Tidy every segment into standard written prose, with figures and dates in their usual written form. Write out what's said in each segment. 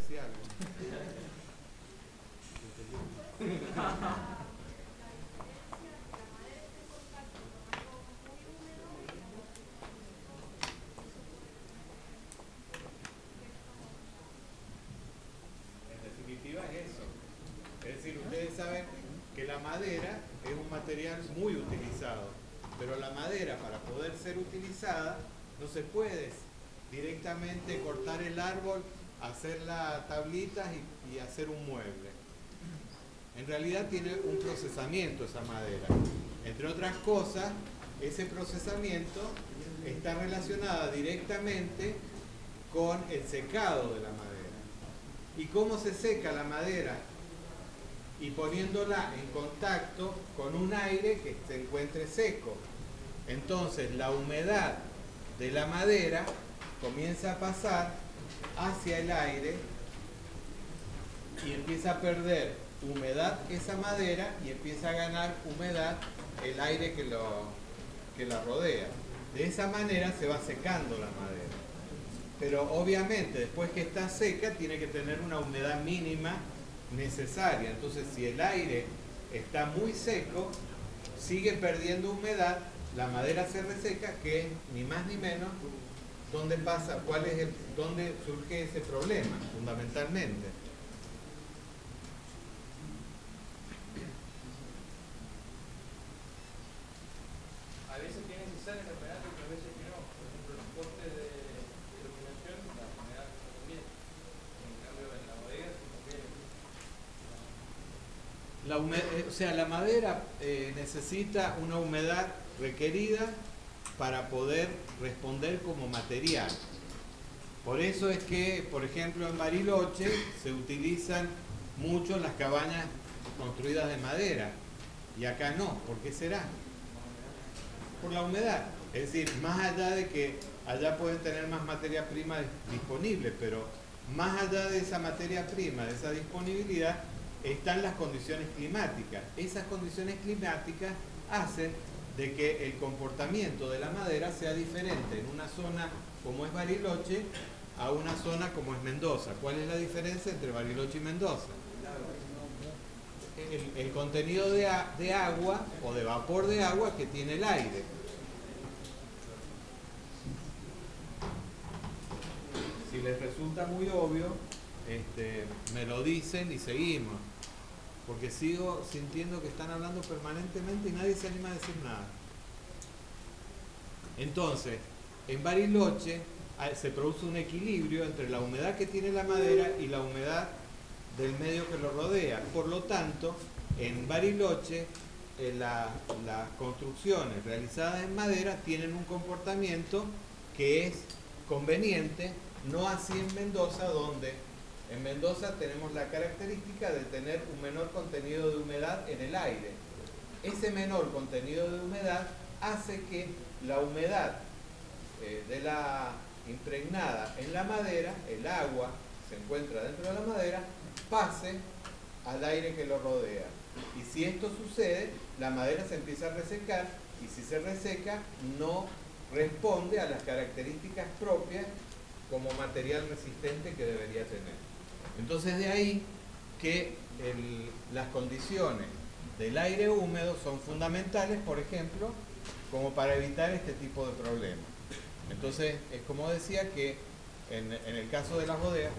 decía algo. En definitiva es eso. Es decir, ustedes saben que la madera es un material muy utilizado, pero la madera, para poder ser utilizada, no se puede directamente cortar el árbol, hacer las tablitas y hacer un mueble. En realidad tiene un procesamiento esa madera. Entre otras cosas, ese procesamiento está relacionado directamente con el secado de la madera. ¿Y cómo se seca la madera? Y poniéndola en contacto con un aire que se encuentre seco. Entonces la humedad de la madera comienza a pasar hacia el aire y empieza a perder humedad esa madera y empieza a ganar humedad el aire que la rodea. De esa manera se va secando la madera. Pero obviamente después que está seca tiene que tener una humedad mínima necesaria. Entonces si el aire está muy seco, sigue perdiendo humedad, la madera se reseca, que es ni más ni menos dónde pasa, dónde surge ese problema fundamentalmente. A veces tiene necesaria la humedad y a veces que no. Por ejemplo, los postes de iluminación, la humedad también. En cambio, en la bodega también. O sea, la madera necesita una humedad requerida para poder responder como material. Por eso es que, por ejemplo, en Bariloche se utilizan mucho las cabañas construidas de madera y acá no. ¿Por qué será? Por la humedad. Es decir, más allá de que allá pueden tener más materia prima disponible, pero más allá de esa materia prima, de esa disponibilidad, están las condiciones climáticas. Esas condiciones climáticas hacen de que el comportamiento de la madera sea diferente en una zona como es Bariloche a una zona como es Mendoza. ¿Cuál es la diferencia entre Bariloche y Mendoza? El contenido de agua o de vapor de agua que tiene el aire. Si les resulta muy obvio, me lo dicen y seguimos, porque sigo sintiendo que están hablando permanentemente y nadie se anima a decir nada. Entonces, en Bariloche se produce un equilibrio entre la humedad que tiene la madera y la humedad del medio que lo rodea. Por lo tanto, en Bariloche las construcciones realizadas en madera tienen un comportamiento que es conveniente, no así en Mendoza, donde en Mendoza tenemos la característica de tener un menor contenido de humedad en el aire. Ese menor contenido de humedad hace que la humedad de la impregnada en la madera, el agua que se encuentra dentro de la madera, pase al aire que lo rodea. Y si esto sucede, la madera se empieza a resecar, y si se reseca, no responde a las características propias como material resistente que debería tener. Entonces de ahí que las condiciones del aire húmedo son fundamentales, por ejemplo, como para evitar este tipo de problemas. Entonces, es como decía que en el caso de las bodegas,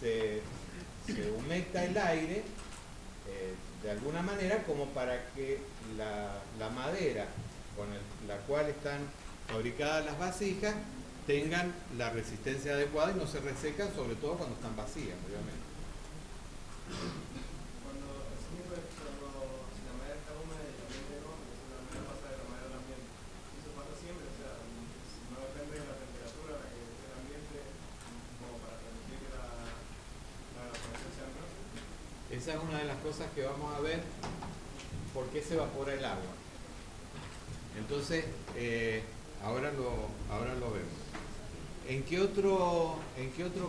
se humecta el aire de alguna manera como para que la madera con la cual están fabricadas las vasijas tengan la resistencia adecuada y no se resecan, sobre todo cuando están vacías, obviamente. Esa es una de las cosas que vamos a ver, por qué se evapora el agua. Entonces, ahora lo vemos. ¿En qué otro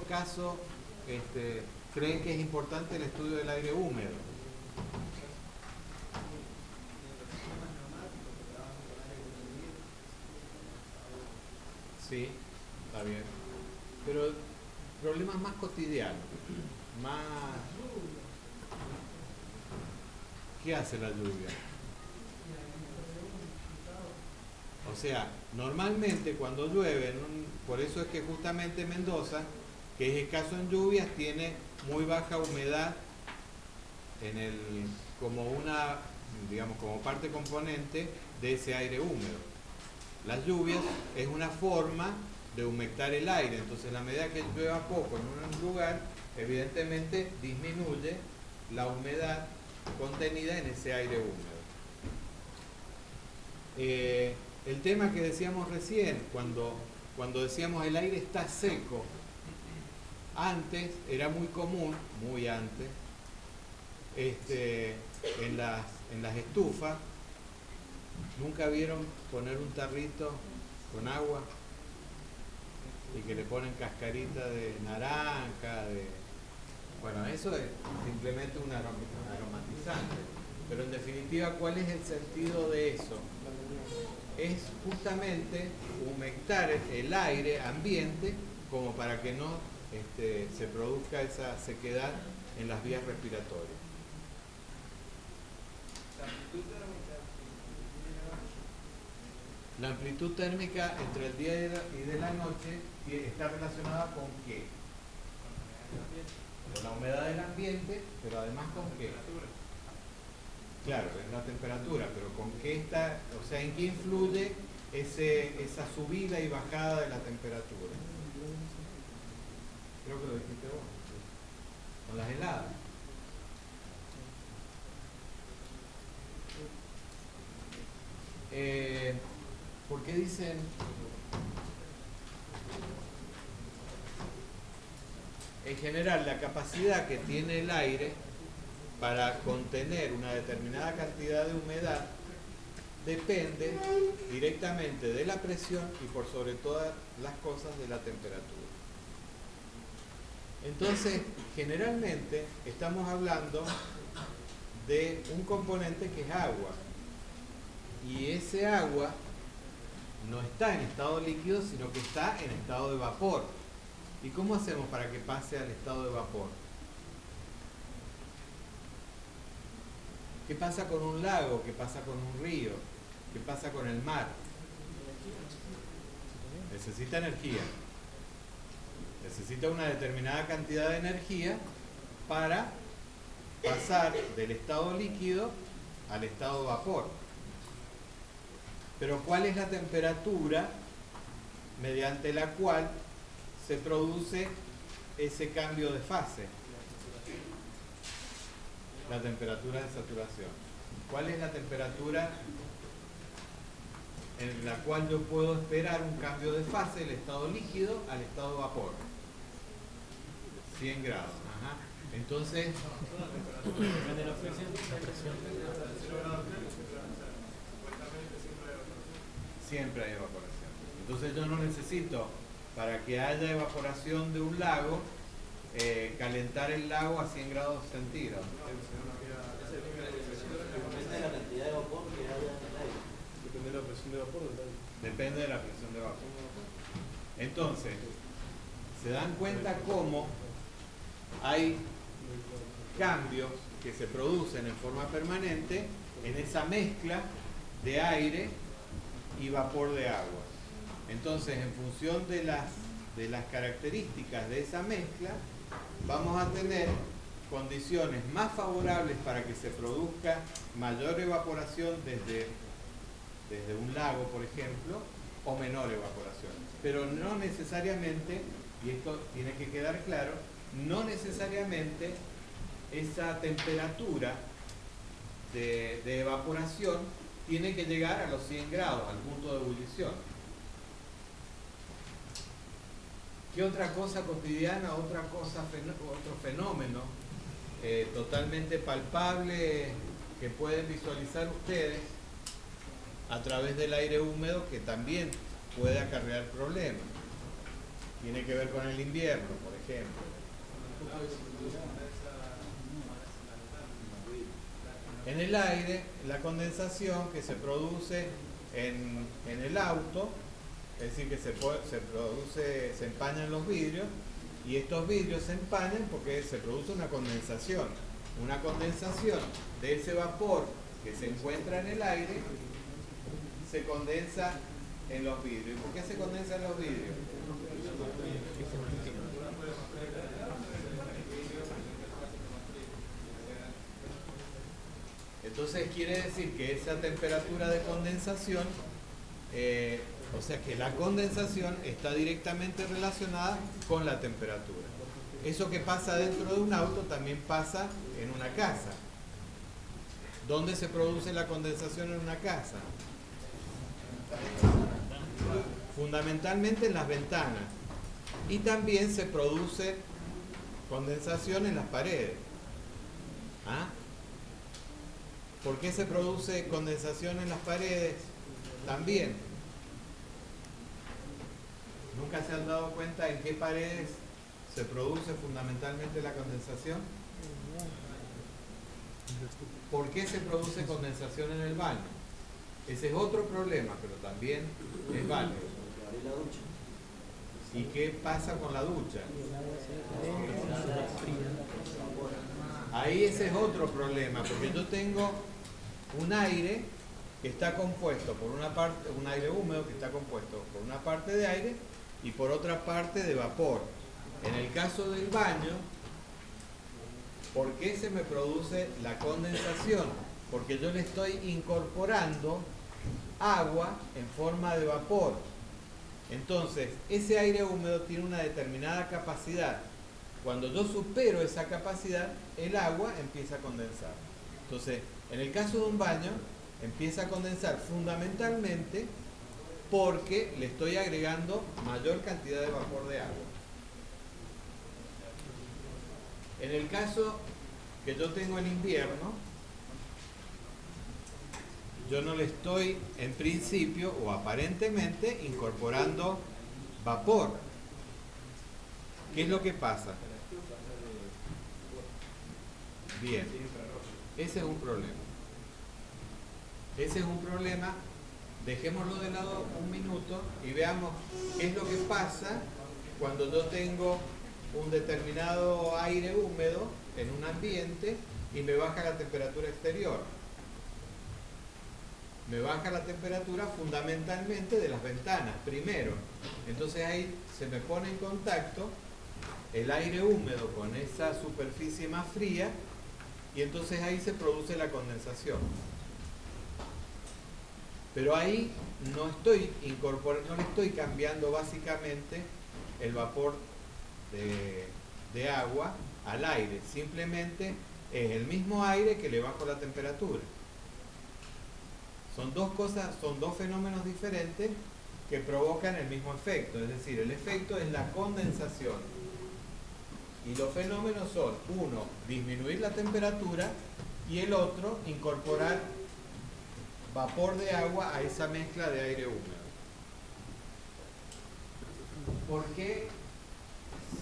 caso creen que es importante el estudio del aire húmedo? Sí, está bien. pero problemas más cotidianos, más... ¿Qué hace la lluvia? O sea, normalmente cuando llueve, por eso es que justamente Mendoza, que es escaso en lluvias, tiene muy baja humedad como una, digamos, como parte componente de ese aire húmedo. Las lluvias es una forma de humectar el aire, entonces a la medida que llueva poco en un lugar, evidentemente disminuye la humedad contenida en ese aire húmedo. El tema que decíamos recién, cuando decíamos el aire está seco, antes era muy común, muy antes, en las estufas, ¿nunca vieron poner un tarrito con agua y que le ponen cascarita de naranja? Bueno, eso es simplemente un aromatizante, pero en definitiva, ¿cuál es el sentido de eso? Es justamente humectar el aire ambiente como para que no se produzca esa sequedad en las vías respiratorias. La amplitud térmica entre el día y de la noche está relacionada con qué? Con la humedad del ambiente, pero además con qué? Claro, es la temperatura, pero ¿con qué está? O sea, ¿en qué influye esa subida y bajada de la temperatura? Creo que lo dijiste vos. Con las heladas. ¿Por qué dicen? En general, la capacidad que tiene el aire para contener una determinada cantidad de humedad depende directamente de la presión y por sobre todas las cosas de la temperatura. Entonces, generalmente estamos hablando de un componente que es agua. Y ese agua no está en estado líquido, sino que está en estado de vapor. ¿Y cómo hacemos para que pase al estado de vapor? ¿Qué pasa con un lago? ¿Qué pasa con un río? ¿Qué pasa con el mar? Necesita energía. Necesita una determinada cantidad de energía para pasar del estado líquido al estado de vapor. Pero ¿cuál es la temperatura mediante la cual se produce ese cambio de fase? La temperatura de saturación. ¿Cuál es la temperatura en la cual yo puedo esperar un cambio de fase del estado líquido al estado de vapor? 100 grados. Ajá. Entonces, Depende de la presión. siempre hay evaporación. Entonces yo no necesito, para que haya evaporación de un lago, calentar el lago a 100 grados centígrados. Depende de la cantidad de vapor que haya en el aire. Depende de la presión de vapor del aire. Depende de la presión de vapor. Entonces, se dan cuenta cómo hay cambios que se producen en forma permanente en esa mezcla de aire y vapor de agua. Entonces, en función de las características de esa mezcla, vamos a tener condiciones más favorables para que se produzca mayor evaporación desde un lago, por ejemplo, o menor evaporación. Pero no necesariamente, y esto tiene que quedar claro, no necesariamente esa temperatura de evaporación tiene que llegar a los 100 grados, al punto de ebullición. ¿Qué otra cosa cotidiana, otro fenómeno totalmente palpable que pueden visualizar ustedes a través del aire húmedo que también puede acarrear problemas? Tiene que ver con el invierno, por ejemplo. En el aire, la condensación que se produce en el auto es decir, que se empañan los vidrios, y estos vidrios se empañan porque se produce una condensación de ese vapor que se encuentra en el aire, se condensa en los vidrios. ¿Por qué se condensa en los vidrios? Entonces quiere decir que esa temperatura de condensación, o sea que la condensación está directamente relacionada con la temperatura. Eso que pasa dentro de un auto también pasa en una casa. ¿Dónde se produce la condensación en una casa? Fundamentalmente en las ventanas. Y también se produce condensación en las paredes. ¿Ah? ¿Por qué se produce condensación en las paredes? También. ¿Nunca se han dado cuenta en qué paredes se produce fundamentalmente la condensación? ¿Por qué se produce condensación en el baño? Ese es otro problema, pero también es válido. ¿Y qué pasa con la ducha? Ahí ese es otro problema, porque yo tengo un aire que está compuesto por una parte, un aire húmedo que está compuesto por una parte de aire y por otra parte de vapor. En el caso del baño, ¿por qué se me produce la condensación? Porque yo le estoy incorporando agua en forma de vapor. Entonces, ese aire húmedo tiene una determinada capacidad. Cuando yo supero esa capacidad, el agua empieza a condensar. Entonces, en el caso de un baño, empieza a condensar fundamentalmente porque le estoy agregando mayor cantidad de vapor de agua. En el caso que yo tengo en invierno, yo no le estoy en principio o aparentemente incorporando vapor. ¿Qué es lo que pasa? Bien, ese es un problema. Ese es un problema. Dejémoslo de lado un minuto y veamos qué es lo que pasa cuando yo tengo un determinado aire húmedo en un ambiente y me baja la temperatura exterior. Me baja la temperatura fundamentalmente de las ventanas, primero. Entonces ahí se me pone en contacto el aire húmedo con esa superficie más fría y entonces ahí se produce la condensación. Pero ahí no estoy incorporando, no le estoy cambiando básicamente el vapor de agua al aire, simplemente es el mismo aire que le bajo la temperatura. Son dos cosas, son dos fenómenos diferentes que provocan el mismo efecto, es decir, el efecto es la condensación. Y los fenómenos son, uno, disminuir la temperatura y el otro, incorporar vapor de agua a esa mezcla de aire húmedo. ¿Por qué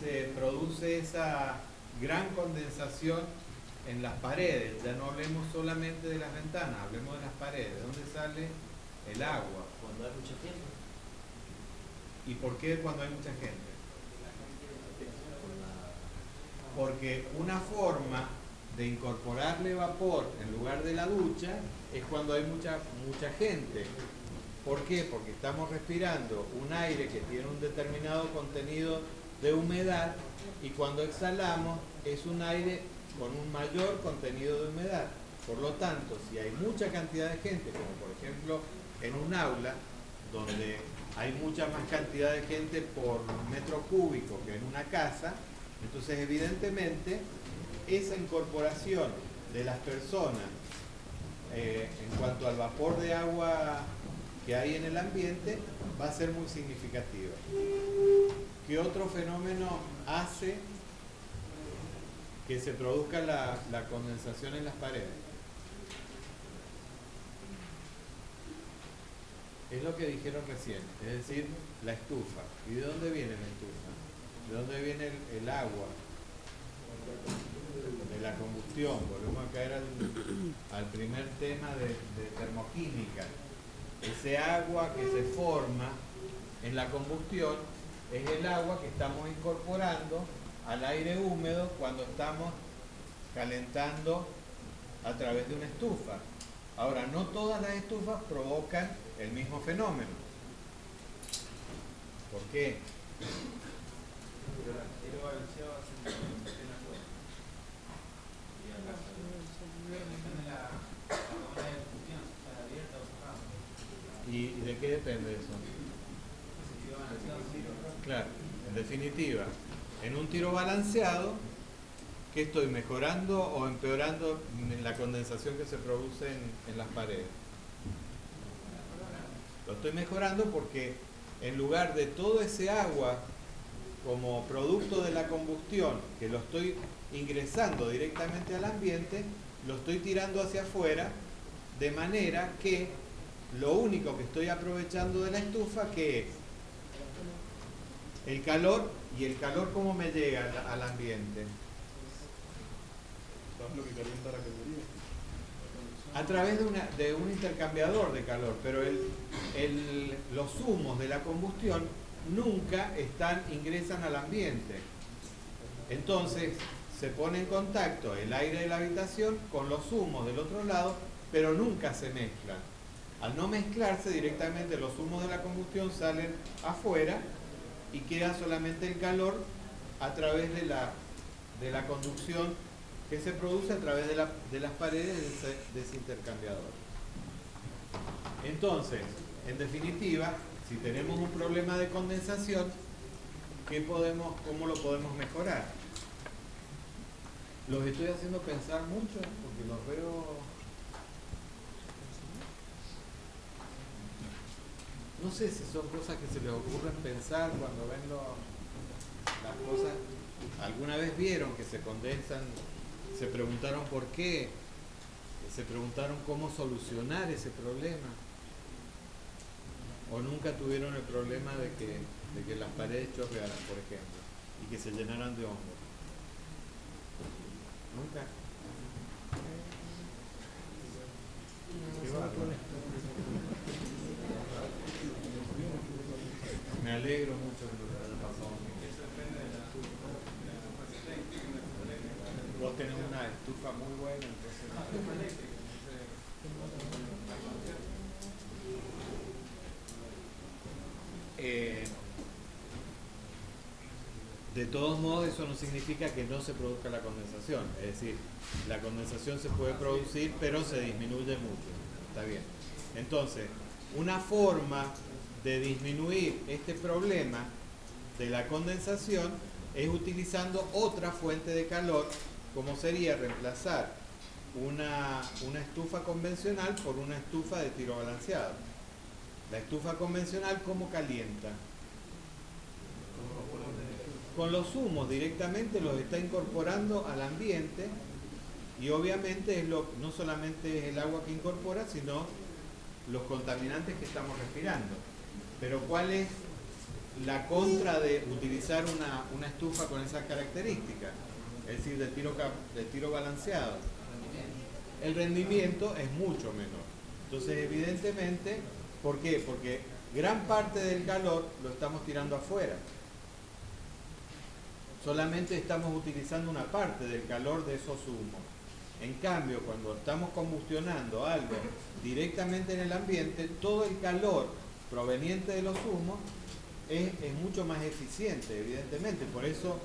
se produce esa gran condensación en las paredes? Ya no hablemos solamente de las ventanas, hablemos de las paredes. ¿De dónde sale el agua? Cuando hay mucha gente. ¿Y por qué cuando hay mucha gente? Porque una forma de incorporarle vapor en lugar de la ducha es cuando hay mucha gente. ¿Por qué? Porque estamos respirando un aire que tiene un determinado contenido de humedad y cuando exhalamos es un aire con un mayor contenido de humedad. Por lo tanto, si hay mucha cantidad de gente, como por ejemplo en un aula, donde hay mucha más cantidad de gente por metro cúbico que en una casa, entonces evidentemente esa incorporación de las personas en cuanto al vapor de agua que hay en el ambiente va a ser muy significativa. ¿Qué otro fenómeno hace que se produzca la condensación en las paredes? Es lo que dijeron recién, es decir, la estufa. ¿Y de dónde viene la estufa? ¿De dónde viene el agua? De la combustión. Volvemos a caer al primer tema de termoquímica. Ese agua que se forma en la combustión es el agua que estamos incorporando al aire húmedo cuando estamos calentando a través de una estufa. Ahora, no todas las estufas provocan el mismo fenómeno. ¿Por qué? ¿Y de qué depende eso? Claro, en definitiva, en un tiro balanceado, ¿qué estoy mejorando o empeorando la condensación que se produce en las paredes? Lo estoy mejorando porque en lugar de todo ese agua como producto de la combustión, que lo estoy ingresando directamente al ambiente, lo estoy tirando hacia afuera, de manera que lo único que estoy aprovechando de la estufa, ¿qué es? El calor. ¿Y el calor cómo me llega al ambiente? ¿Sabes lo que calienta la caldería? A través de un intercambiador de calor, pero los humos de la combustión nunca ingresan al ambiente. Entonces se pone en contacto el aire de la habitación con los humos del otro lado, pero nunca se mezclan. Al no mezclarse directamente, los humos de la combustión salen afuera y queda solamente el calor a través de la conducción que se produce a través de las paredes de ese intercambiador. Entonces, en definitiva, si tenemos un problema de condensación, ¿cómo lo podemos mejorar? Los estoy haciendo pensar mucho porque los veo... No sé si son cosas que se les ocurren pensar cuando ven las cosas. ¿Alguna vez vieron que se condensan? ¿Se preguntaron por qué? ¿Se preguntaron cómo solucionar ese problema? ¿O nunca tuvieron el problema de que las paredes chorrearan, por ejemplo, y que se llenaran de hongos? ¿Nunca? Qué bárbaro. Me alegro mucho que lo haya pasado. Vos tenés una estufa muy buena, entonces... De todos modos, eso no significa que no se produzca la condensación. Es decir, la condensación se puede producir, pero se disminuye mucho. Está bien. Entonces, una forma de disminuir este problema de la condensación es utilizando otra fuente de calor, como sería reemplazar una estufa convencional por una estufa de tiro balanceado. La estufa convencional, ¿cómo calienta? Con los humos directamente los está incorporando al ambiente y obviamente no solamente es el agua que incorpora, sino los contaminantes que estamos respirando. Pero ¿cuál es la contra de utilizar una estufa con esas características? Es decir, de tiro balanceado. El rendimiento es mucho menor. Entonces, evidentemente, ¿por qué? Porque gran parte del calor lo estamos tirando afuera. Solamente estamos utilizando una parte del calor de esos humos. En cambio, cuando estamos combustionando algo directamente en el ambiente, todo el calor proveniente de los humos es mucho más eficiente, evidentemente. Por eso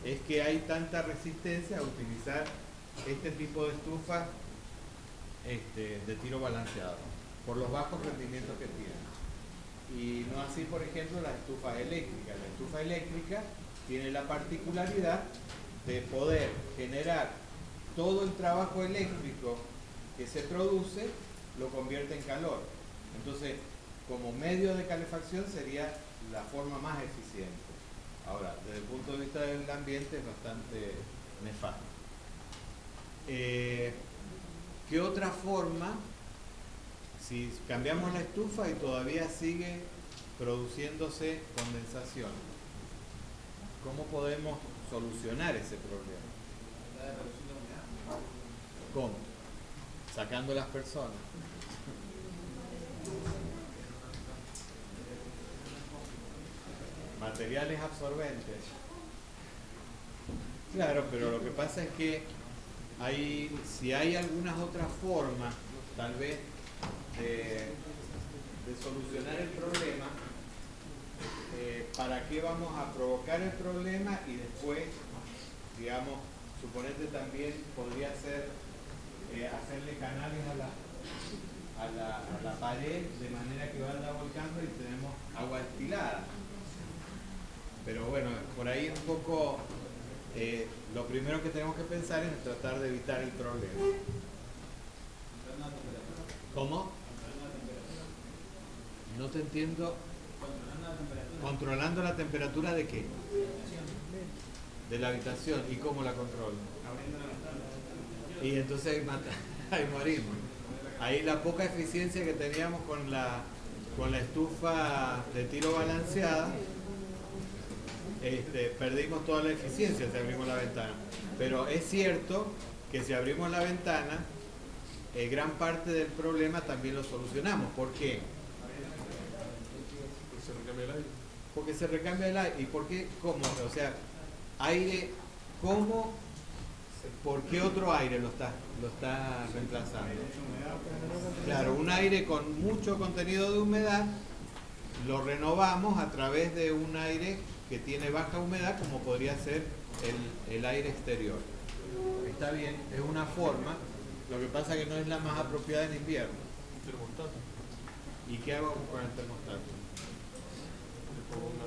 es que hay tanta resistencia a utilizar este tipo de estufa de tiro balanceado, por los bajos rendimientos que tienen. Y no así, por ejemplo, las estufas eléctricas. La estufa eléctrica tiene la particularidad de poder generar todo el trabajo eléctrico que se produce, lo convierte en calor. Entonces, como medio de calefacción sería la forma más eficiente. Ahora, desde el punto de vista del ambiente es bastante nefasto. ¿Qué otra forma, si cambiamos la estufa y todavía sigue produciéndose condensación, cómo podemos solucionar ese problema? ¿Cómo? Sacando las personas. materiales absorbentes. Claro, pero lo que pasa es que si hay algunas otras formas, tal vez, de solucionar el problema, ¿para qué vamos a provocar el problema y después, digamos, suponete también podría ser hacerle canales a la pared de manera que vaya volcando y tenemos agua destilada? Pero bueno, por ahí un poco lo primero que tenemos que pensar es tratar de evitar el problema. ¿Cómo? No te entiendo. ¿Controlando la temperatura de qué? De la habitación. ¿Y cómo la controlo? Y entonces ahí morimos. Ahí la poca eficiencia que teníamos con la estufa de tiro balanceada, perdimos toda la eficiencia si abrimos la ventana. Pero es cierto que si abrimos la ventana, gran parte del problema también lo solucionamos. ¿Por qué? Se recambia el aire. Porque se recambia el aire. ¿Y por qué? ¿Cómo? O sea, aire, ¿cómo? ¿Por qué otro aire lo está reemplazando? Claro, un aire con mucho contenido de humedad lo renovamos a través de un aire que tiene baja humedad, como podría ser el aire exterior. Está bien, es una forma, lo que pasa es que no es la más apropiada en invierno. Un termostato. ¿Y qué hago con el termostato? Le pongo una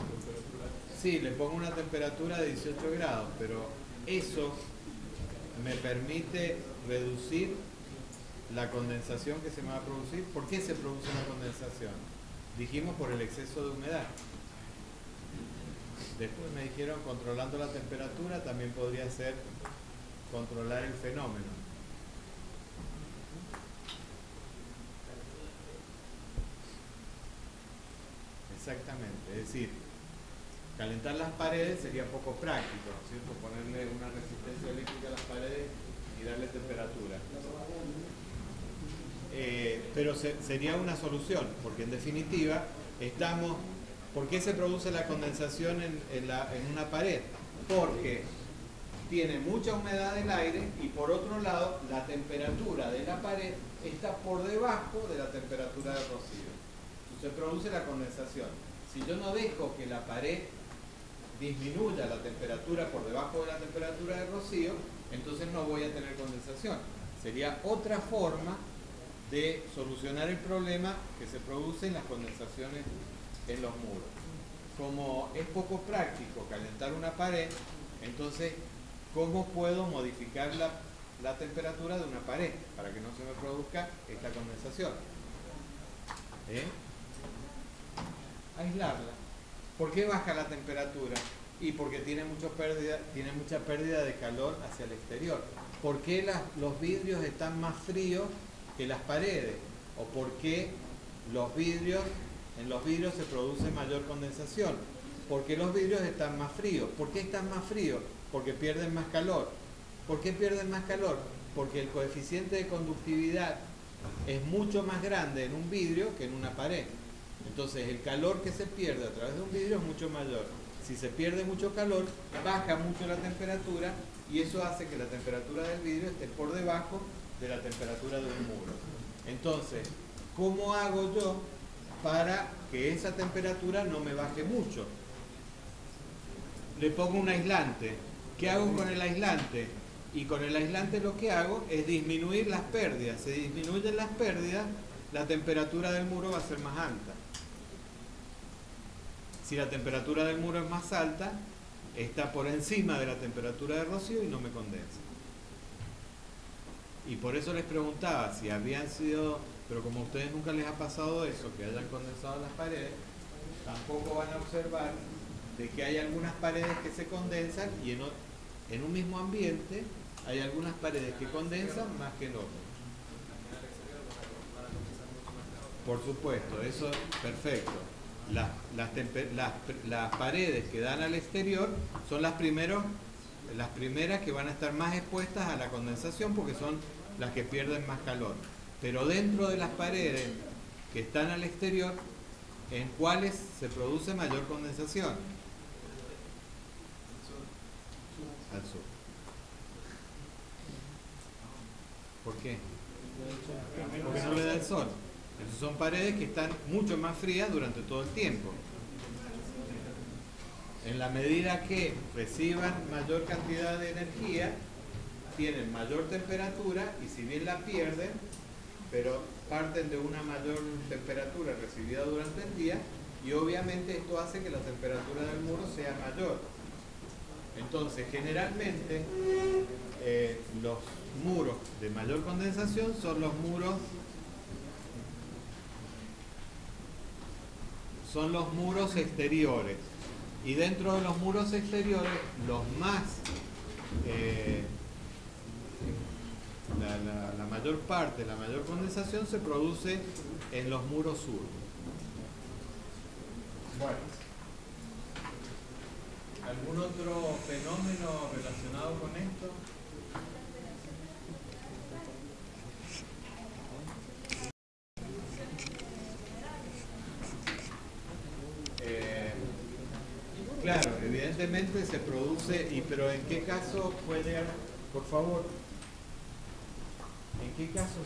temperatura. Sí, le pongo una temperatura de 18 grados, pero eso me permite reducir la condensación que se me va a producir. ¿Por qué se produce una condensación? Dijimos por el exceso de humedad. Después me dijeron controlando la temperatura también podría ser controlar el fenómeno. Exactamente, es decir, calentar las paredes sería poco práctico, ¿no es cierto? Ponerle una resistencia eléctrica a las paredes y darle temperatura. Pero sería una solución, porque en definitiva ¿por qué se produce la condensación en una pared? Porque tiene mucha humedad del aire y por otro lado la temperatura de la pared está por debajo de la temperatura del rocío. Se produce la condensación. Si yo no dejo que la pared disminuya la temperatura por debajo de la temperatura del rocío, entonces no voy a tener condensación. Sería otra forma de solucionar el problema que se produce en las condensaciones en los muros. Como es poco práctico calentar una pared, entonces, ¿cómo puedo modificar la temperatura de una pared para que no se me produzca esta condensación? Aislarla. ¿Por qué baja la temperatura? Y porque tiene mucha pérdida de calor hacia el exterior. ¿Por qué los vidrios están más fríos que las paredes? ¿O por qué en los vidrios se produce mayor condensación? ¿Por qué los vidrios están más fríos? ¿Por qué están más fríos? Porque pierden más calor. ¿Por qué pierden más calor? Porque el coeficiente de conductividad es mucho más grande en un vidrio que en una pared. Entonces el calor que se pierde a través de un vidrio es mucho mayor. Si se pierde mucho calor, baja mucho la temperatura y eso hace que la temperatura del vidrio esté por debajo de la temperatura de un muro. Entonces, ¿cómo hago yo para que esa temperatura no me baje mucho? Le pongo un aislante. ¿Qué hago con el aislante? Y con el aislante lo que hago es disminuir las pérdidas. Se disminuyen las pérdidas, la temperatura del muro va a ser más alta. Si la temperatura del muro es más alta, está por encima de la temperatura de rocío y no me condensa. Y por eso les preguntaba si habían sido, pero como a ustedes nunca les ha pasado eso, que hayan condensado las paredes, tampoco van a observar de que hay algunas paredes que se condensan y en un mismo ambiente hay algunas paredes que condensan más que en otras. Por supuesto, eso es perfecto. Las paredes que dan al exterior son las primeras que van a estar más expuestas a la condensación porque son las que pierden más calor. Pero dentro de las paredes que están al exterior en cuáles se produce mayor condensación. Al sur. ¿Por qué? Porque no le da el sol. Entonces son paredes que están mucho más frías durante todo el tiempo. En la medida que reciban mayor cantidad de energía, tienen mayor temperatura y si bien la pierden, pero parten de una mayor temperatura recibida durante el día y obviamente esto hace que la temperatura del muro sea mayor. Entonces, generalmente los muros de mayor condensación son los muros exteriores. Y dentro de los muros exteriores, los más la mayor parte, la mayor condensación se produce en los muros sur. Bueno, ¿algún otro fenómeno relacionado con esto? Claro, evidentemente se produce, pero ¿en qué caso puede, por favor? ¿En qué caso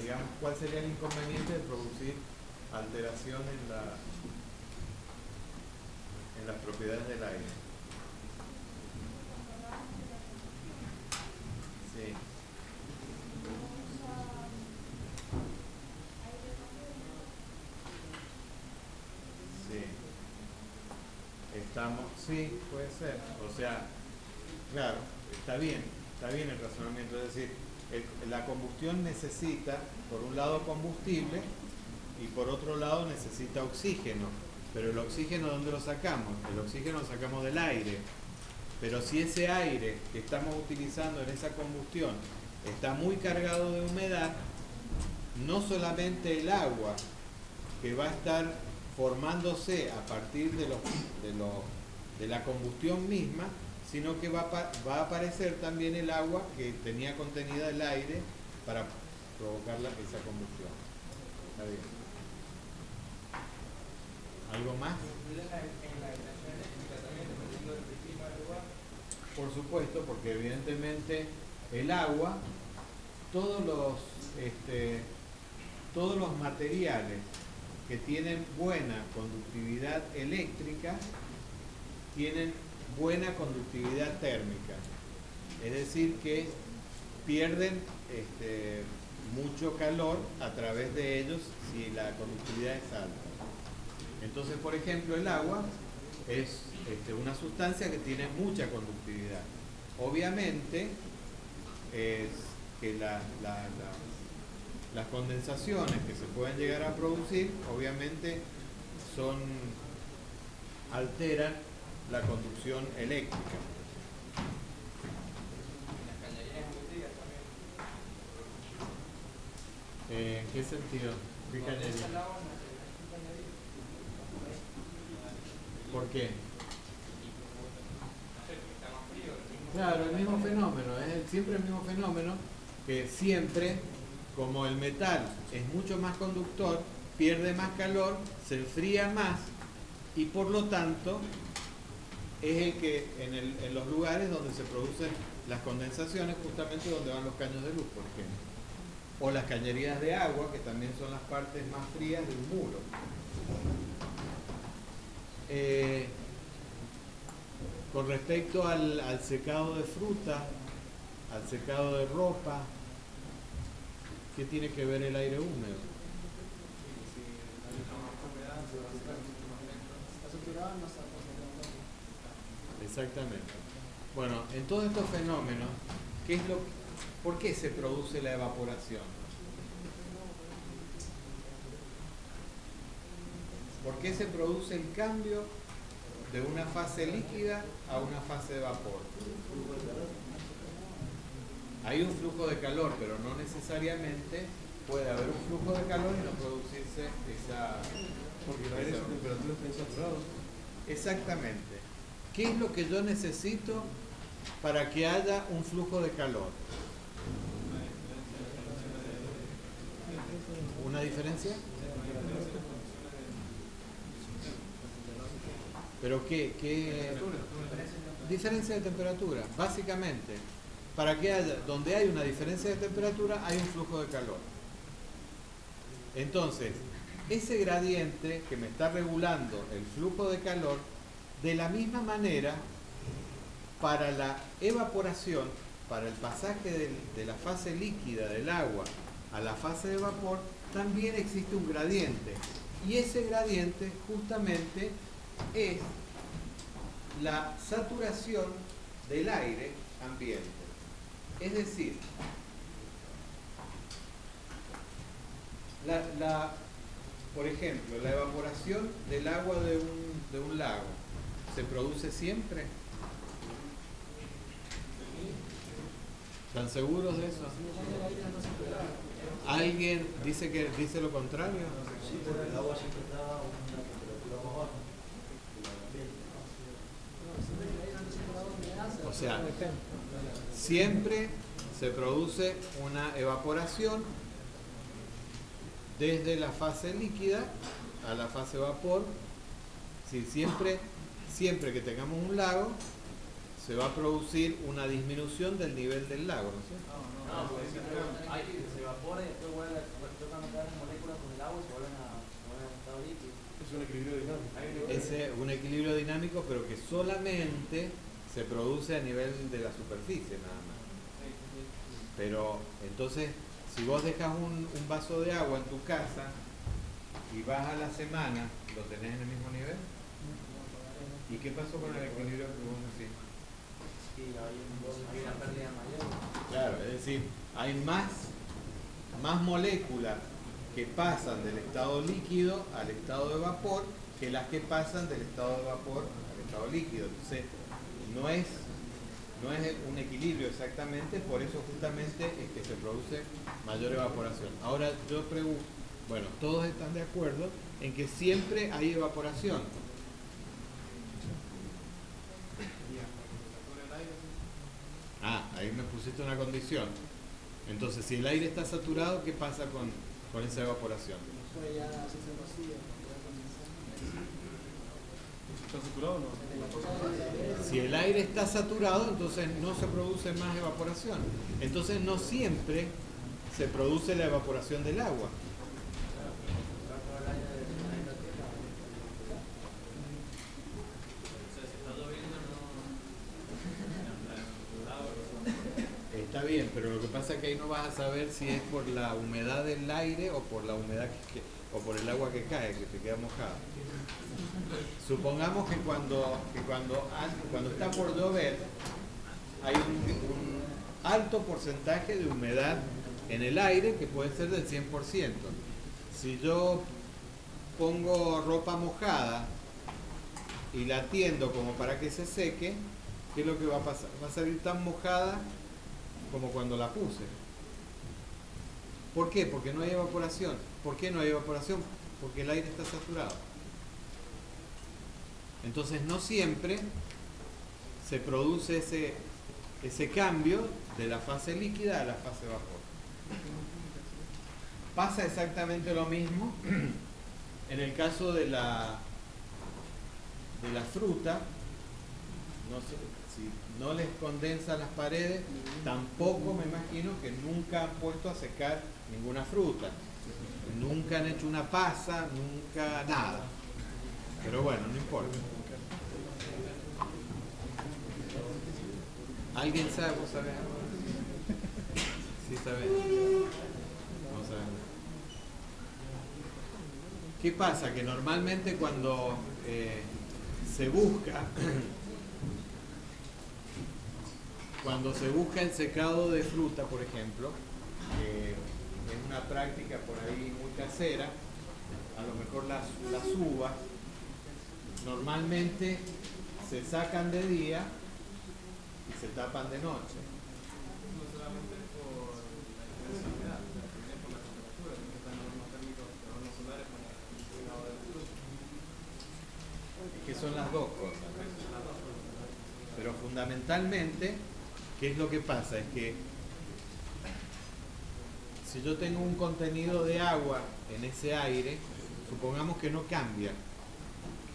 digamos, cuál sería el inconveniente de producir alteración en las propiedades del aire? Sí. Sí, puede ser. O sea, claro, está bien el razonamiento. Es decir, la combustión necesita, por un lado, combustible y por otro lado necesita oxígeno. Pero el oxígeno, ¿dónde lo sacamos? El oxígeno lo sacamos del aire. Pero si ese aire que estamos utilizando en esa combustión está muy cargado de humedad, no solamente el agua que va a estar formándose a partir de la combustión misma, sino que va a aparecer también el agua que tenía contenida el aire para provocar esa combustión. ¿Está bien? ¿Algo más? Por supuesto, porque evidentemente el agua, todos los materiales que tienen buena conductividad eléctrica tienen buena conductividad térmica, es decir que pierden mucho calor a través de ellos si la conductividad es alta. Entonces, por ejemplo, el agua es una sustancia que tiene mucha conductividad. Obviamente es que las condensaciones que se pueden llegar a producir, obviamente alteran la conducción eléctrica. ¿En qué sentido? ¿Qué cañería? ¿Por qué? Claro, el mismo fenómeno, es siempre el mismo fenómeno, que siempre, como el metal es mucho más conductor, pierde más calor, se enfría más y por lo tanto es el que en los lugares donde se producen las condensaciones, justamente donde van los caños de luz, por ejemplo. O las cañerías de agua, que también son las partes más frías de un muro. Con respecto al secado de fruta, al secado de ropa, ¿qué tiene que ver el aire húmedo? Exactamente. Bueno, en todos estos fenómenos, ¿por qué se produce la evaporación? ¿Por qué se produce el cambio de una fase líquida a una fase de vapor? Hay un flujo de calor, pero no necesariamente puede haber un flujo de calor y no producirse esa... Porque el aire a temperatura está insaturado. Exactamente. ¿Qué es lo que yo necesito para que haya un flujo de calor? ¿Una diferencia? Pero ¿qué? Diferencia de temperatura, básicamente. Para que haya, donde hay una diferencia de temperatura, hay un flujo de calor. Entonces, ese gradiente que me está regulando el flujo de calor, de la misma manera, para la evaporación, para el pasaje de la fase líquida del agua a la fase de vapor, también existe un gradiente. Y ese gradiente justamente es la saturación del aire ambiente. Es decir, por ejemplo, la evaporación del agua de un lago, ¿se produce siempre? ¿Están seguros de eso? ¿Alguien dice lo contrario? Sí, porque el agua siempre está a una temperatura más baja. O sea, siempre se produce una evaporación desde la fase líquida a la fase vapor. Sí, siempre que tengamos un lago, se va a producir una disminución del nivel del lago, ¿no es cierto? No, porque siempre hay que se evapora y después tocan quedar en moléculas con el agua y se vuelven a estado líquido. Es un equilibrio dinámico. Es un equilibrio dinámico, pero que solamente se produce a nivel de la superficie nada más. Pero entonces, si vos dejas un vaso de agua en tu casa y vas a la semana, ¿lo tenés en el mismo nivel? ¿Y qué pasó con el equilibrio que vos decís? Sí, hay una pérdida mayor. Claro, es decir, hay más moléculas que pasan del estado líquido al estado de vapor que las que pasan del estado de vapor al estado líquido. Entonces, no es un equilibrio exactamente, por eso justamente es que se produce mayor evaporación. Ahora yo pregunto, bueno, todos están de acuerdo en que siempre hay evaporación. Ah, ahí me pusiste una condición. Entonces, si el aire está saturado, ¿qué pasa con esa evaporación? ¿Está saturado o no? Si el aire está saturado, entonces no se produce más evaporación. Entonces no siempre se produce la evaporación del agua. Está bien, pero lo que pasa es que ahí no vas a saber si es por la humedad del aire o por la humedad o por el agua que cae, que te queda mojada. Supongamos que cuando está por llover hay un alto porcentaje de humedad en el aire que puede ser del 100%. Si yo pongo ropa mojada y la tiendo como para que se seque, ¿qué es lo que va a pasar? Va a salir tan mojada como cuando la puse. ¿Por qué? Porque no hay evaporación. ¿Por qué no hay evaporación? Porque el aire está saturado. Entonces no siempre se produce ese cambio de la fase líquida a la fase vapor. Pasa exactamente lo mismo en el caso de la fruta. No sé, si no les condensa las paredes, tampoco me imagino que nunca han puesto a secar ninguna fruta. Nunca han hecho una pasa, nunca nada. Pero bueno, no importa. ¿Alguien sabe? ¿Vos sabés algo? Sí, sabés. No sabemos. ¿Qué pasa? Que normalmente cuando se busca el secado de fruta, por ejemplo, es una práctica por ahí muy casera, a lo mejor las uvas normalmente se sacan de día y se tapan de noche. No solamente por la intensidad, también por la temperatura, que están los hornos térmicos, los hornos solares para el secado de fruta. Es que son las dos cosas. Pero fundamentalmente, ¿qué es lo que pasa? Es que si yo tengo un contenido de agua en ese aire, supongamos que no cambia,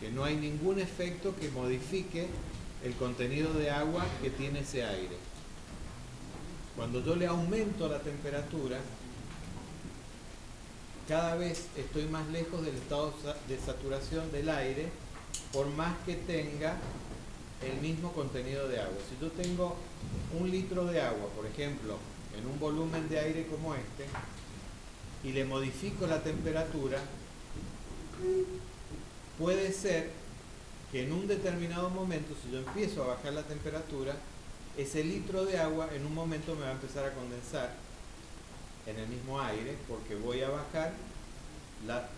que no hay ningún efecto que modifique el contenido de agua que tiene ese aire. Cuando yo le aumento la temperatura, cada vez estoy más lejos del estado de saturación del aire, por más que tenga el mismo contenido de agua. Si yo tengo 1 litro de agua, por ejemplo, en un volumen de aire como este, y le modifico la temperatura, puede ser que en un determinado momento, si yo empiezo a bajar la temperatura, ese litro de agua en un momento me va a empezar a condensar en el mismo aire, porque voy a bajar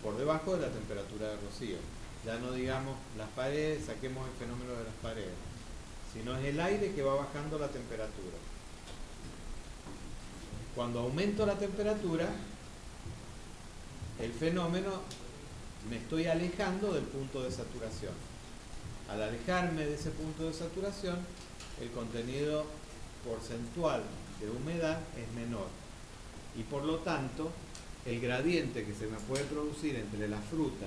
por debajo de la temperatura de rocío. Ya no digamos las paredes, saquemos el fenómeno de las paredes, sino es el aire que va bajando la temperatura. Cuando aumento la temperatura, el fenómeno, me estoy alejando del punto de saturación. Al alejarme de ese punto de saturación, el contenido porcentual de humedad es menor. Y por lo tanto, el gradiente que se me puede producir entre la fruta,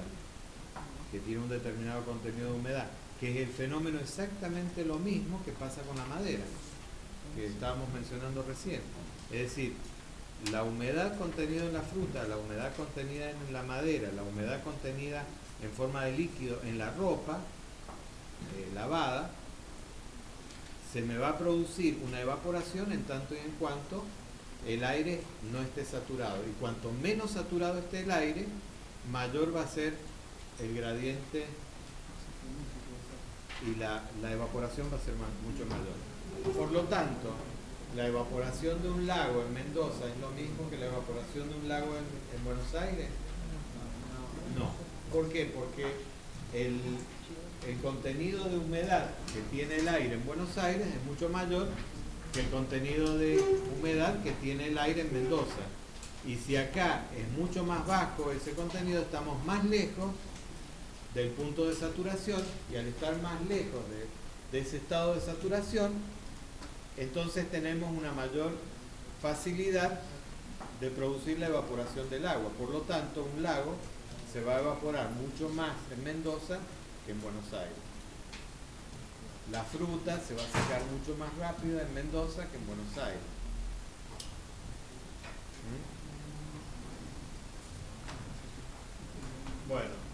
que tiene un determinado contenido de humedad, que es el fenómeno exactamente lo mismo que pasa con la madera, que estábamos mencionando recién. Es decir, la humedad contenida en la fruta, la humedad contenida en la madera, la humedad contenida en forma de líquido en la ropa lavada, se me va a producir una evaporación en tanto y en cuanto el aire no esté saturado. Y cuanto menos saturado esté el aire, mayor va a ser el gradiente y la evaporación va a ser mucho mayor. Por lo tanto, la evaporación de un lago en Mendoza es lo mismo que la evaporación de un lago en Buenos Aires. No. ¿Por qué? Porque el contenido de humedad que tiene el aire en Buenos Aires es mucho mayor que el contenido de humedad que tiene el aire en Mendoza. Y si acá es mucho más bajo ese contenido, estamos más lejos del punto de saturación, y al estar más lejos de ese estado de saturación, entonces tenemos una mayor facilidad de producir la evaporación del agua. Por lo tanto, un lago se va a evaporar mucho más en Mendoza que en Buenos Aires. La fruta se va a secar mucho más rápido en Mendoza que en Buenos Aires. Bueno.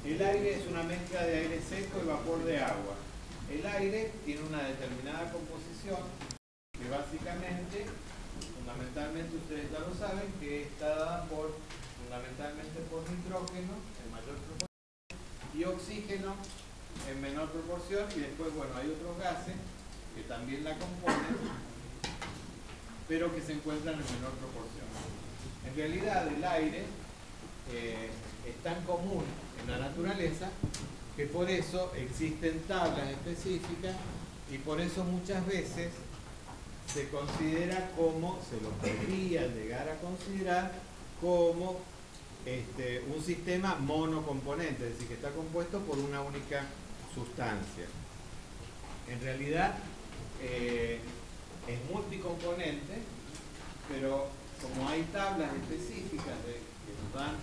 El aire es una mezcla de aire seco y vapor de agua. El aire tiene una determinada composición que básicamente, fundamentalmente ustedes ya lo saben, que está dada fundamentalmente por nitrógeno en mayor proporción y oxígeno en menor proporción, y después, bueno, hay otros gases que también la componen, pero que se encuentran en menor proporción. En realidad el aire es tan común en la naturaleza que por eso existen tablas específicas, y por eso muchas veces se considera como, se lo podría llegar a considerar como un sistema monocomponente, es decir, que está compuesto por una única sustancia. En realidad es multicomponente, pero como hay tablas específicas que nos dan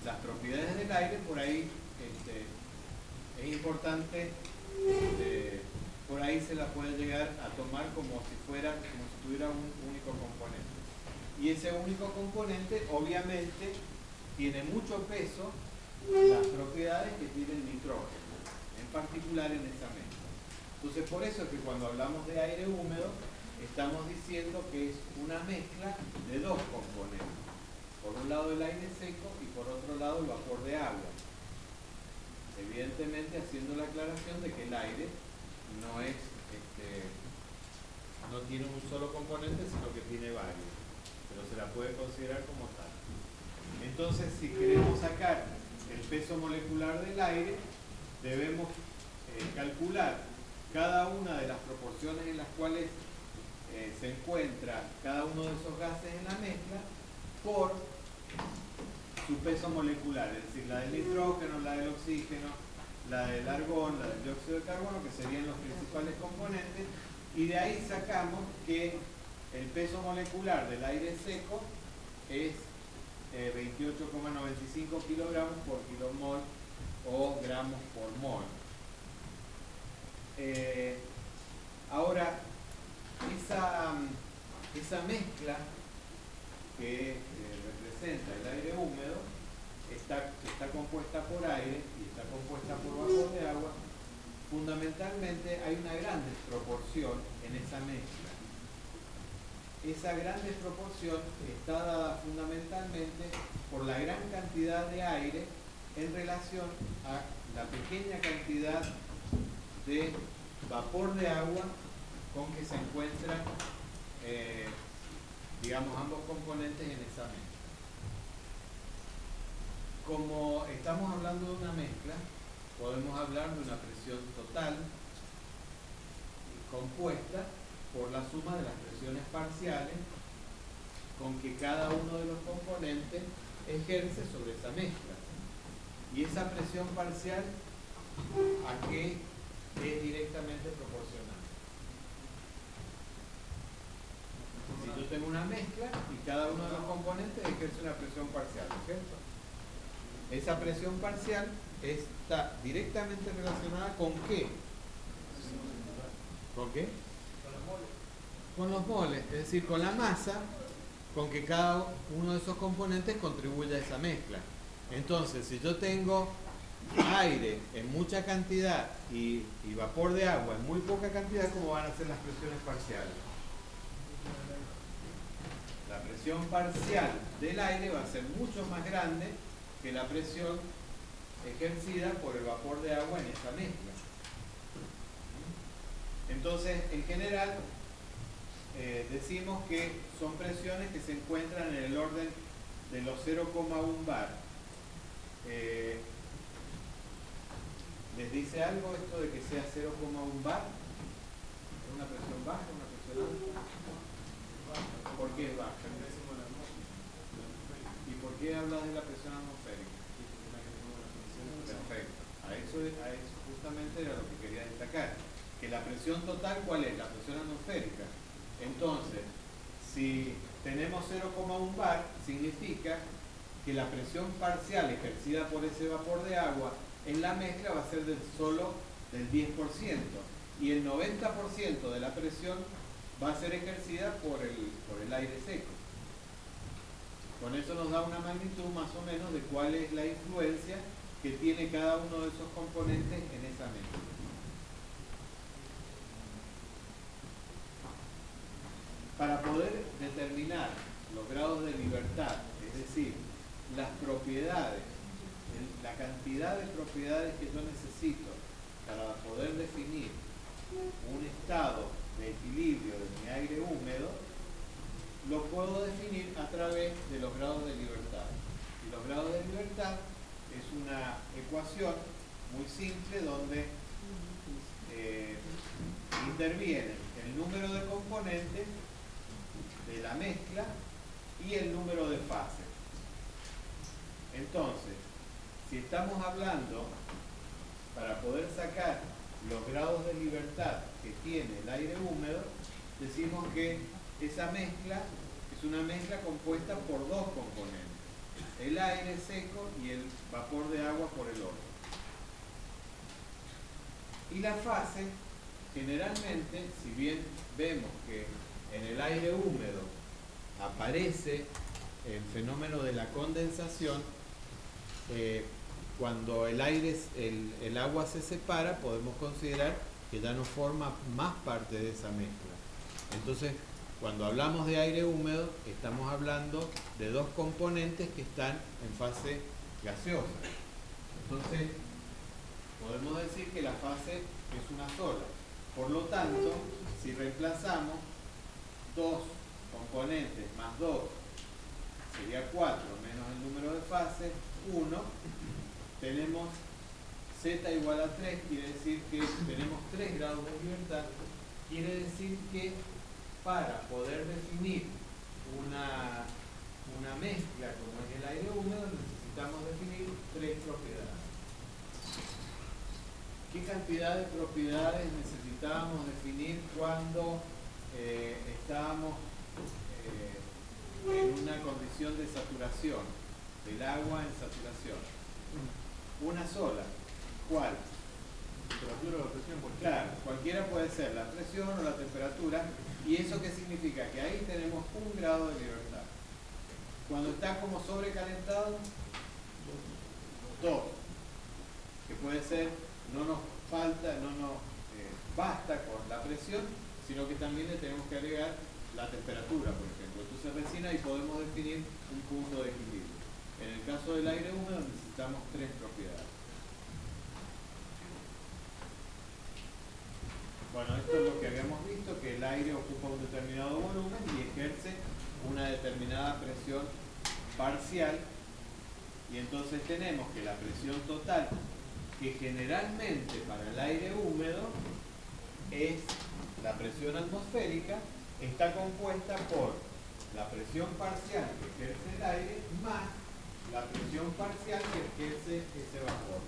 las propiedades del aire, por ahí es importante, por ahí se la puede llegar a tomar como si tuviera un único componente. Y ese único componente obviamente tiene mucho peso las propiedades que tiene el nitrógeno, en particular en esa mezcla. Entonces, por eso es que cuando hablamos de aire húmedo, estamos diciendo que es una mezcla de dos componentes. Por un lado el aire seco y por otro lado el vapor de agua. Evidentemente haciendo la aclaración de que el aire no es, no tiene un solo componente, sino que tiene varios, pero se la puede considerar como tal. Entonces, si queremos sacar el peso molecular del aire, debemos calcular cada una de las proporciones en las cuales se encuentra cada uno de esos gases en la mezcla por su peso molecular, es decir, la del nitrógeno, la del oxígeno, la del argón, la del dióxido de carbono, que serían los principales componentes, y de ahí sacamos que el peso molecular del aire seco es 28,95 kilogramos por kilomol o gramos por mol. Ahora, esa mezcla que representa el aire húmedo está compuesta por aire y está compuesta por vapor de agua. Fundamentalmente hay una gran desproporción en esa mezcla. Esa gran desproporción está dada fundamentalmente por la gran cantidad de aire en relación a la pequeña cantidad de vapor de agua con que se encuentran, digamos, ambos componentes en esa mezcla. Como estamos hablando de una mezcla, podemos hablar de una presión total compuesta por la suma de las presiones parciales con que cada uno de los componentes ejerce sobre esa mezcla. Y esa presión parcial, ¿a qué es directamente proporcional? Si yo tengo una mezcla y cada uno de los componentes ejerce una presión parcial, ¿no es cierto? Esa presión parcial está directamente relacionada ¿con qué? ¿Con qué? Con los moles, es decir, con la masa con que cada uno de esos componentes contribuye a esa mezcla. Entonces, si yo tengo aire en mucha cantidad y vapor de agua en muy poca cantidad, ¿cómo van a ser las presiones parciales? La presión parcial del aire va a ser mucho más grande que la presión ejercida por el vapor de agua en esa mezcla. Entonces, en general, decimos que son presiones que se encuentran en el orden de los 0,1 bar. ¿Les dice algo esto de que sea 0,1 bar? ¿Es una presión baja, una presión alta? ¿Por qué es baja? ¿Y por qué hablas de la presión atmosférica? Perfecto. A eso justamente era lo que quería destacar. Que la presión total, ¿cuál es? La presión atmosférica. Entonces, si tenemos 0,1 bar, significa que la presión parcial ejercida por ese vapor de agua en la mezcla va a ser solo del 10%. Y el 90% de la presión va a ser ejercida por el aire seco. Con eso nos da una magnitud más o menos de cuál es la influencia que tiene cada uno de esos componentes en esa mezcla. Para poder determinar los grados de libertad, es decir, las propiedades, la cantidad de propiedades que yo necesito para poder definir un estado de equilibrio de mi aire húmedo, lo puedo definir a través de los grados de libertad. Y los grados de libertad es una ecuación muy simple donde intervienen el número de componentes de la mezcla y el número de fases. Entonces, si estamos hablando, para poder sacar los grados de libertad que tiene el aire húmedo, decimos que esa mezcla es una mezcla compuesta por dos componentes, el aire seco y el vapor de agua por el otro. Y la fase, generalmente, si bien vemos que en el aire húmedo aparece el fenómeno de la condensación, cuando el agua se separa, podemos considerar que ya no forma más parte de esa mezcla. Entonces, cuando hablamos de aire húmedo, estamos hablando de dos componentes que están en fase gaseosa. Entonces, podemos decir que la fase es una sola. Por lo tanto, si reemplazamos 2 componentes más 2, sería 4, menos el número de fases, 1, tenemos z igual a 3, quiere decir que tenemos 3 grados de libertad, quiere decir que para poder definir una mezcla como es el aire húmedo, necesitamos definir tres propiedades. ¿Qué cantidad de propiedades necesitábamos definir cuando estábamos en una condición de saturación, del agua en saturación? Una sola. ¿Cuál? Temperatura o presión, Claro, cualquiera puede ser, la presión o la temperatura. ¿Y eso qué significa? Que ahí tenemos 1 grado de libertad. Cuando está como sobrecalentado, 2. Que puede ser, no nos falta, no nos basta con la presión, sino que también le tenemos que agregar la temperatura, por ejemplo. Entonces recién ahí podemos definir un punto de equilibrio. En el caso del aire húmedo necesitamos 3 propiedades. Bueno, esto es lo que habíamos visto, que el aire ocupa un determinado volumen y ejerce una determinada presión parcial, y entonces tenemos que la presión total, que generalmente para el aire húmedo es la presión atmosférica, está compuesta por la presión parcial que ejerce el aire más la presión parcial que ejerce ese vapor.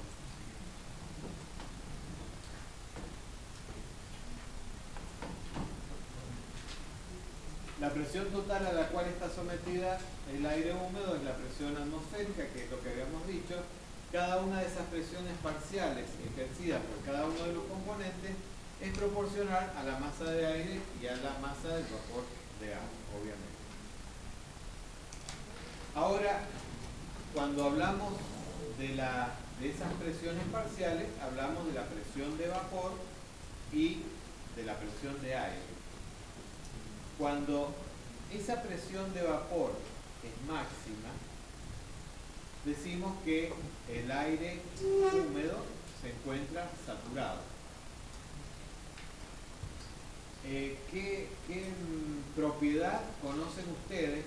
La presión total a la cual está sometida el aire húmedo es la presión atmosférica, que es lo que habíamos dicho. Cada una de esas presiones parciales ejercidas por cada uno de los componentes es proporcional a la masa de aire y a la masa del vapor de agua, obviamente. Ahora, cuando hablamos de esas presiones parciales, hablamos de la presión de vapor y de la presión de aire. Cuando esa presión de vapor es máxima, decimos que el aire húmedo se encuentra saturado. ¿Qué propiedad conocen ustedes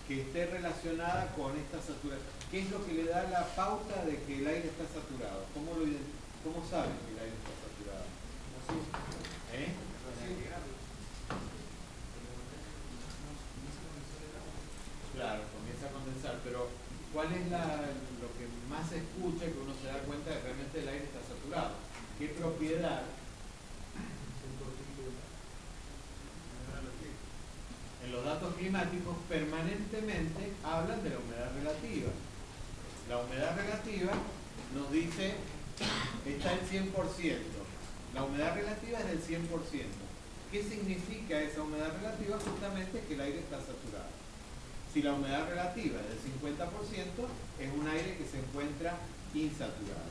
que esté relacionada con esta saturación? ¿Qué es lo que le da la pauta de que el aire está saturado? ¿Cómo saben que el aire está saturado? ¿Eh? Claro, comienza a condensar, pero ¿cuál es lo que más se escucha, que uno se da cuenta de que realmente el aire está saturado? ¿Qué propiedad? En los datos climáticos permanentemente hablan de la humedad relativa. La humedad relativa nos dice está en 100%. La humedad relativa es del 100%. ¿Qué significa esa humedad relativa? Justamente que el aire está saturado. Si la humedad relativa es del 50%, es un aire que se encuentra insaturado.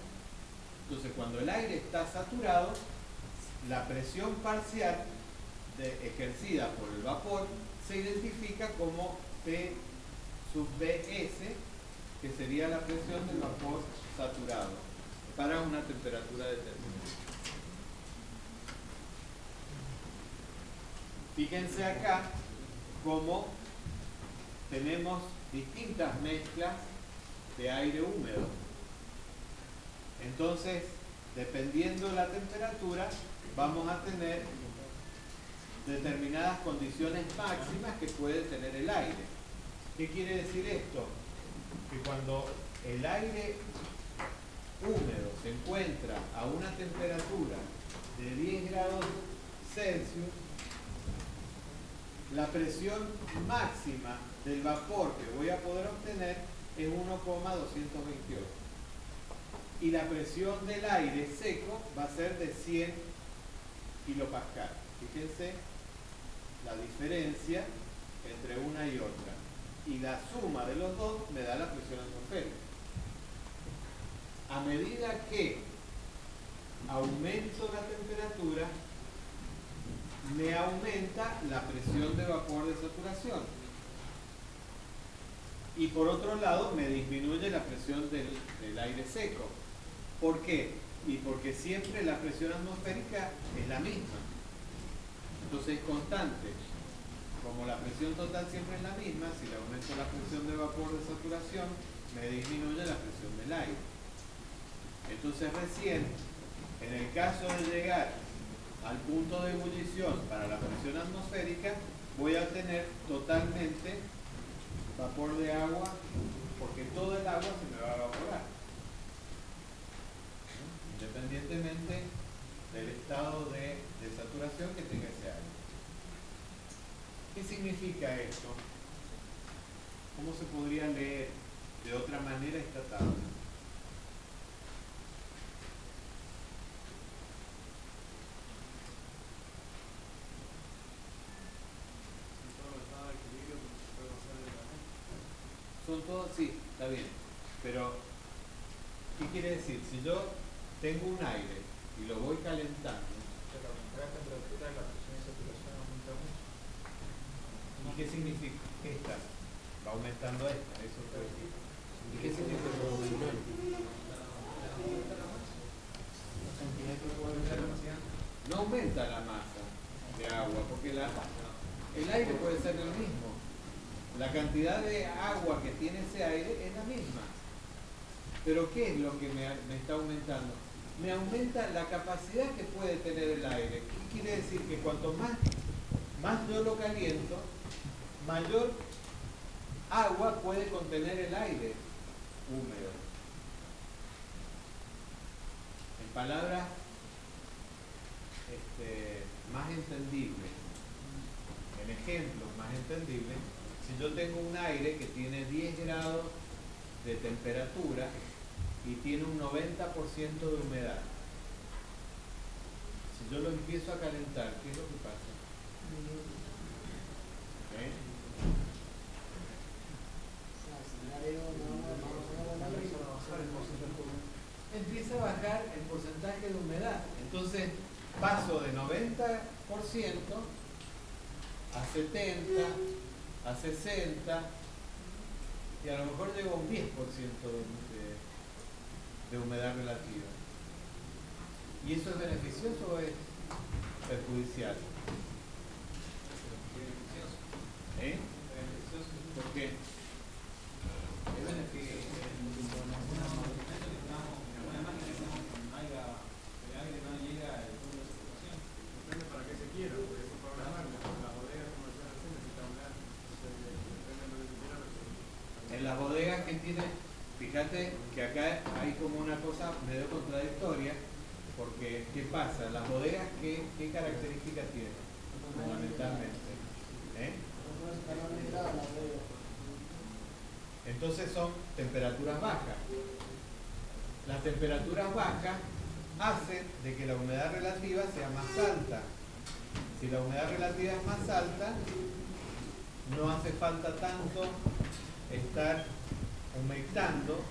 Entonces, cuando el aire está saturado, la presión parcial ejercida por el vapor se identifica como P sub Bs, que sería la presión del vapor saturado para una temperatura determinada. Fíjense acá cómo tenemos distintas mezclas de aire húmedo. Entonces, dependiendo de la temperatura, vamos a tener determinadas condiciones máximas que puede tener el aire. ¿Qué quiere decir esto? Que cuando el aire húmedo se encuentra a una temperatura de 10 grados Celsius, la presión máxima del vapor que voy a poder obtener es 1,228. Y la presión del aire seco va a ser de 100 kilopascal. Fíjense la diferencia entre una y otra. Y la suma de los dos me da la presión atmosférica. A medida que aumento la temperatura, me aumenta la presión de vapor de saturación. Y por otro lado, me disminuye la presión del aire seco. ¿Por qué? Y porque siempre la presión atmosférica es la misma. Entonces es constante. Como la presión total siempre es la misma, si le aumento la presión de vapor de saturación, me disminuye la presión del aire. Entonces recién, en el caso de llegar al punto de ebullición para la presión atmosférica, voy a tener totalmente vapor de agua, porque todo el agua se me va a evaporar, ¿no? Independientemente del estado de saturación que tenga ese aire. ¿Qué significa esto? ¿Cómo se podría leer de otra manera esta tabla? Son todos, sí, está bien. Pero, ¿qué quiere decir? Si yo tengo un aire y lo voy calentando, Pero aumentar la temperatura, la presión de saturación aumenta mucho. ¿y qué significa? Esta va aumentando esta, eso quiere decir. ¿Y qué significa? No aumenta la masa de agua, porque el aire puede ser el mismo. La cantidad de agua que tiene ese aire es la misma. Pero ¿qué es lo que me está aumentando? Me aumenta la capacidad que puede tener el aire. ¿Qué quiere decir? Que cuanto más yo lo caliento, mayor agua puede contener el aire húmedo. En palabras más entendibles, en ejemplos más entendibles, si yo tengo un aire que tiene 10 grados de temperatura y tiene un 90% de humedad, si yo lo empiezo a calentar, ¿qué es lo que pasa? ¿Eh? Empieza a bajar el porcentaje de humedad. Entonces paso de 90% a 70%, a 60%, y a lo mejor llego a un 10% de humedad relativa. ¿Y eso es beneficioso o es perjudicial? ¿Eh? ¿Por qué? Es beneficioso. Depende para qué se quiera, porque eso para las bodegas comerciales se necesita humedad. Depende de lo que se quiera. En las bodegas que tienen, fíjate que acá hay como una cosa medio contradictoria, porque ¿qué pasa? Las bodegas, ¿qué características tienen? Fundamentalmente. ¿Eh? Entonces son temperaturas bajas. Las temperaturas bajas hacen de que la humedad relativa sea más alta. Si la humedad relativa es más alta, no hace falta tanto estar humectando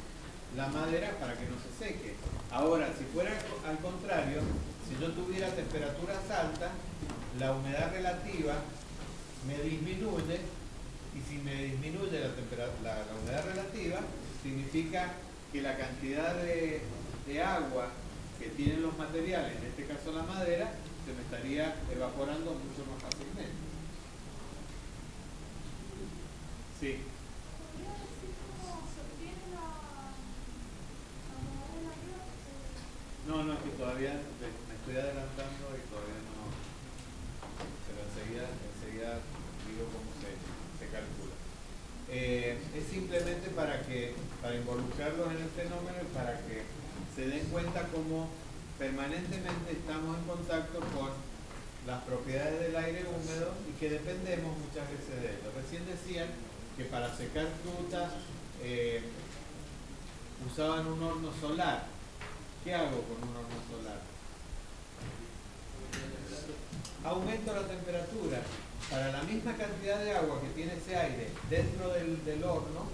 la madera para que no se seque. Ahora, si fuera al contrario, si yo tuviera temperaturas altas, la humedad relativa me disminuye, y si me disminuye la humedad relativa, significa que la cantidad de agua que tienen los materiales, en este caso la madera, se me estaría evaporando mucho más fácilmente. Sí. No, es que todavía me estoy adelantando y todavía no, pero enseguida digo cómo se calcula. Es simplemente para involucrarlos en el fenómeno y para que se den cuenta cómo permanentemente estamos en contacto con las propiedades del aire húmedo y que dependemos muchas veces de ello. Recién decían que para secar frutas usaban un horno solar. ¿Qué hago con un horno solar? Aumento la temperatura. Para la misma cantidad de agua que tiene ese aire dentro del horno,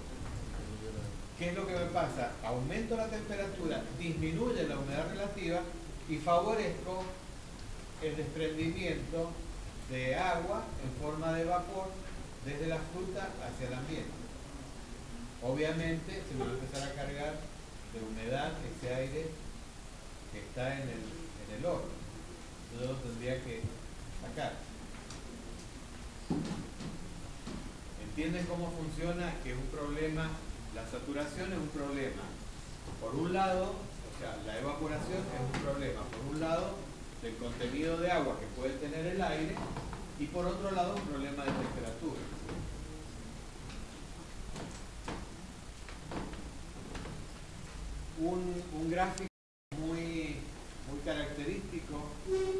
¿qué es lo que me pasa? Aumento la temperatura, disminuye la humedad relativa y favorezco el desprendimiento de agua en forma de vapor desde la fruta hacia el ambiente. Obviamente se me va a empezar a cargar de humedad ese aire que está en el horno. Yo lo tendría que sacar. ¿Entienden cómo funciona? Que es un problema, la saturación es un problema. Por un lado, o sea, la evaporación es un problema. Por un lado, del contenido de agua que puede tener el aire, y por otro lado, un problema de temperatura. un gráfico muy característico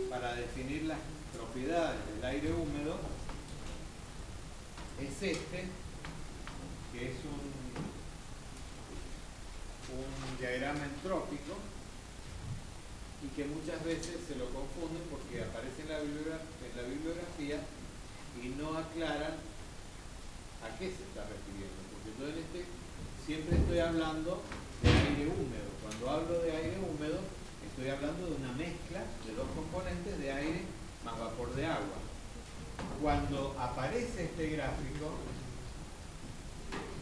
para definir las propiedades del aire húmedo es este, que es un diagrama entrópico y que muchas veces se lo confunden porque aparece en la bibliografía y no aclaran a qué se está refiriendo, porque yo en este siempre estoy hablando de aire húmedo. Cuando hablo de aire húmedo estoy hablando de una mezcla de dos componentes de aire más vapor de agua. Cuando aparece este gráfico,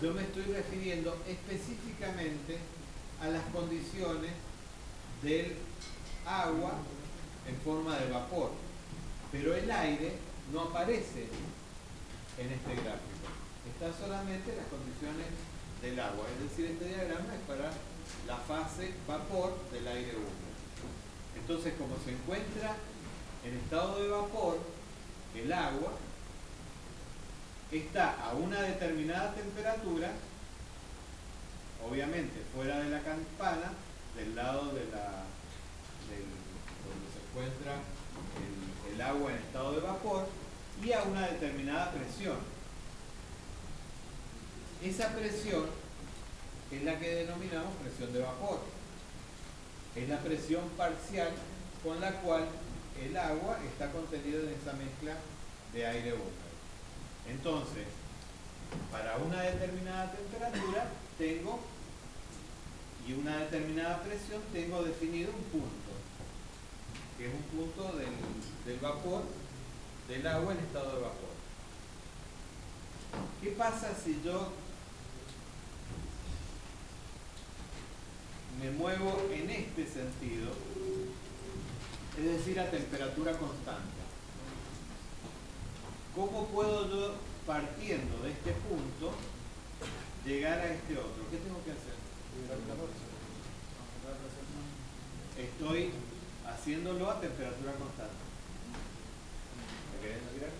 yo me estoy refiriendo específicamente a las condiciones del agua en forma de vapor, pero el aire no aparece en este gráfico, está solamente las condiciones del agua, es decir, este diagrama es para la fase vapor del aire húmedo. Entonces, como se encuentra en estado de vapor, el agua está a una determinada temperatura, obviamente fuera de la campana, del lado de donde se encuentra el agua en estado de vapor, y a una determinada presión. Esa presión es la que denominamos presión de vapor. Es la presión parcial con la cual el agua está contenida en esa mezcla de aire húmedo. Entonces, para una determinada temperatura y una determinada presión tengo definido un punto, que es un punto del vapor, del agua en estado de vapor. ¿Qué pasa si yo me muevo en este sentido, es decir, a temperatura constante? ¿Cómo puedo yo, partiendo de este punto, llegar a este otro? ¿Qué tengo que hacer? Estoy haciéndolo a temperatura constante. ¿Me querés mirar?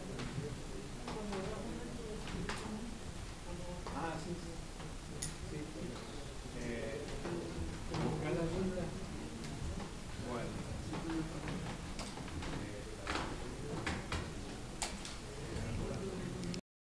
Ah, sí, sí.